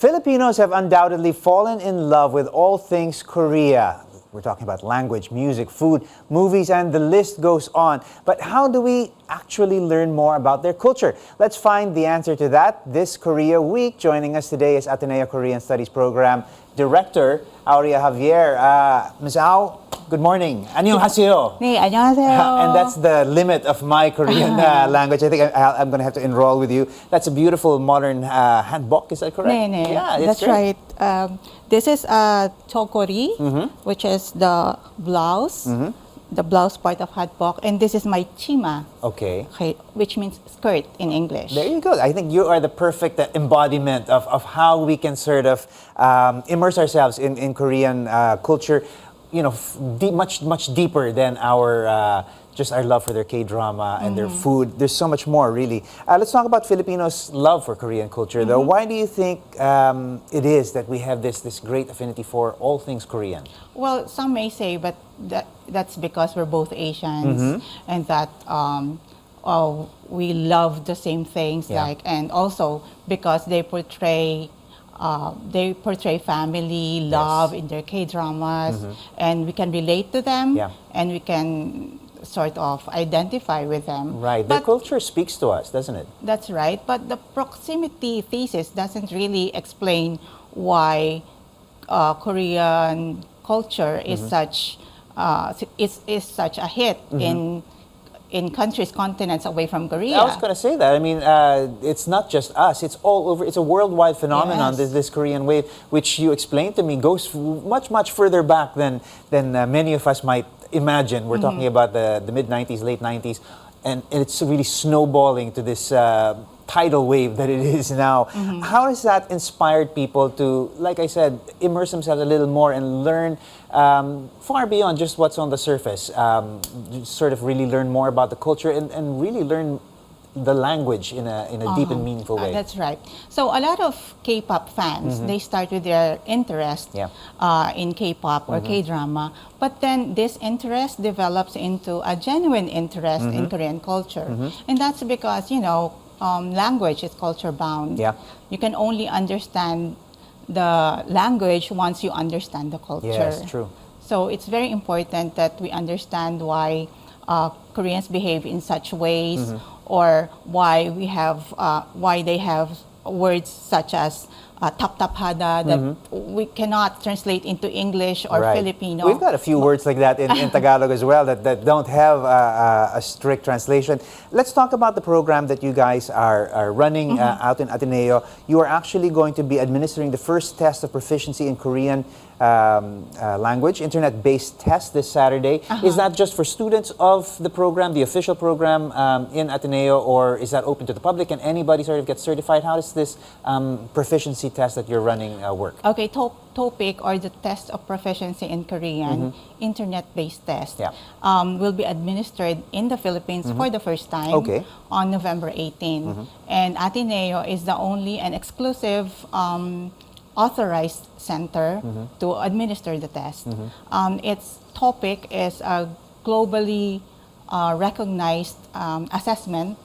Filipinos have undoubtedly fallen in love with all things Korea. We're talking about language, music, food, movies, and the list goes on. But how do we actually learn more about their culture? Let's find the answer to that this Korea week. Joining us today is Ateneo Korean Studies Program Director, Aurea Javier. Ms. Au, good morning. 안녕하세요. 네, 안녕하세요. And that's the limit of my Korean language. I think I'm going to have to enroll with you. That's a beautiful modern handbook, is that correct? 네, 네. Yeah, it's that's great. right. This is a chokori, which is the blouse, the blouse part of handbook, and this is my chima, Okay. which means skirt in English. There you go. I think you are the perfect embodiment of how we can sort of immerse ourselves in Korean culture, you know, much deeper than our just our love for their K-drama and their food. There's so much more, really. Let's talk about Filipinos' love for Korean culture, though. Why do you think it is that we have this great affinity for all things Korean? Well, some may say, but that's because we're both Asians, and that we love the same things, and also because they portray family, love in their K-dramas, and we can relate to them, and we can sort of identify with them. Right. Their culture speaks to us, doesn't it? That's right. But the proximity thesis doesn't really explain why Korean culture is such such a hit in countries, continents away from Korea. I was going to say that. I mean, it's not just us. It's all over. It's a worldwide phenomenon, this Korean wave, which you explained to me, goes much further back than many of us might imagine. We're talking about the mid-90s, late 90s, and it's really snowballing to this tidal wave that it is now. How has that inspired people to, like I said, immerse themselves a little more and learn far beyond just what's on the surface, sort of really learn more about the culture and really learn the language in a deep and meaningful way? That's right. So a lot of K-pop fans, they start with their interest in K-pop or K-drama, but then this interest develops into a genuine interest in Korean culture. And that's because, you know, language is culture bound. You can only understand the language once you understand the culture. Yes, true. So it's very important that we understand why Koreans behave in such ways, or why they have words such as tap-taphada that we cannot translate into English or Filipino. We've got a few words like that in Tagalog as well that don't have a strict translation. Let's talk about the program that you guys are running out in Ateneo. You are actually going to be administering the first test of proficiency in Korean language, internet-based test this Saturday. Is that just for students of the program, the official program in Ateneo, or is that open to the public and anybody sort of gets certified? How does this proficiency test that you're running work? Okay, TOPIK, or the test of proficiency in Korean, internet-based test, will be administered in the Philippines for the first time on November 18. And Ateneo is the only and exclusive authorized center to administer the test. Its topic is a globally recognized assessment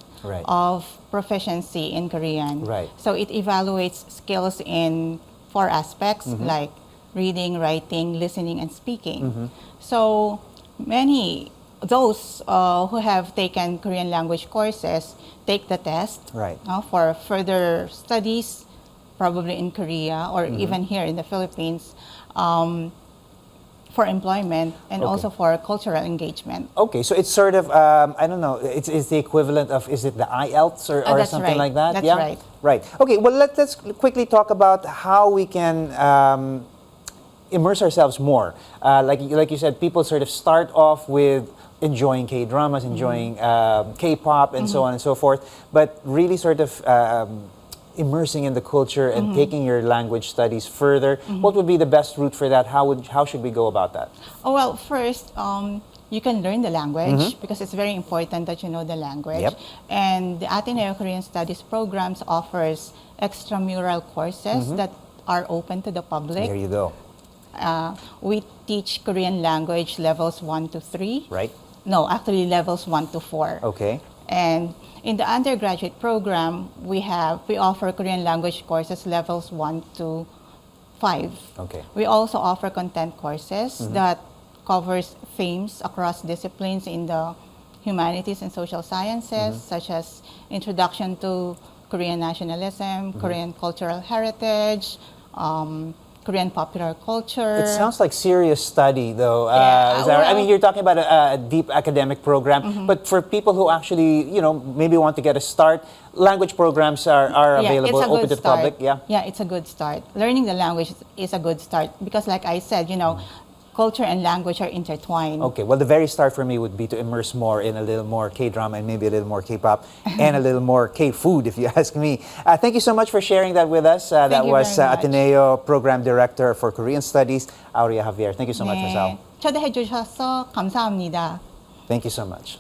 of proficiency in Korean. So it evaluates skills in 4 aspects like reading, writing, listening, and speaking. So those who have taken Korean language courses take the test for further studies, probably in Korea or even here in the Philippines, for employment and also for cultural engagement. Okay, so it's sort of, I don't know, it's the equivalent of, is it the IELTS or something like that? That's right. Right. Okay, well, let's quickly talk about how we can immerse ourselves more. Like you said, people sort of start off with enjoying K-dramas, enjoying K-pop, and so on and so forth, but really sort of immersing in the culture and taking your language studies further. What would be the best route for that? How should we go about that? Oh, well, first, you can learn the language because it's very important that you know the language. And the Ateneo Korean Studies programs offers extramural courses that are open to the public. There you go. We teach Korean language levels 1 to 3. Right. No, actually levels 1 to 4. Okay. And in the undergraduate program, we offer Korean language courses levels 1 to 5. Okay. We also offer content courses that covers themes across disciplines in the humanities and social sciences, such as introduction to Korean nationalism, Korean cultural heritage, Korean popular culture. It sounds like serious study, though. Yeah, I mean, you're talking about a deep academic program, but for people who actually, maybe want to get a start, language programs are available, open to the public. Yeah, it's a good start. Learning the language is a good start because, like I said, culture and language are intertwined. Okay, well, the very start for me would be to immerse more in a little more K-drama and maybe a little more K-pop and a little more K-food, if you ask me. Thank you so much for sharing that with us. That was Ateneo Program Director for Korean Studies, Aurea Javier. Thank you so much, Ms. Au. 초대해 주셔서 감사합니다. Thank you so much.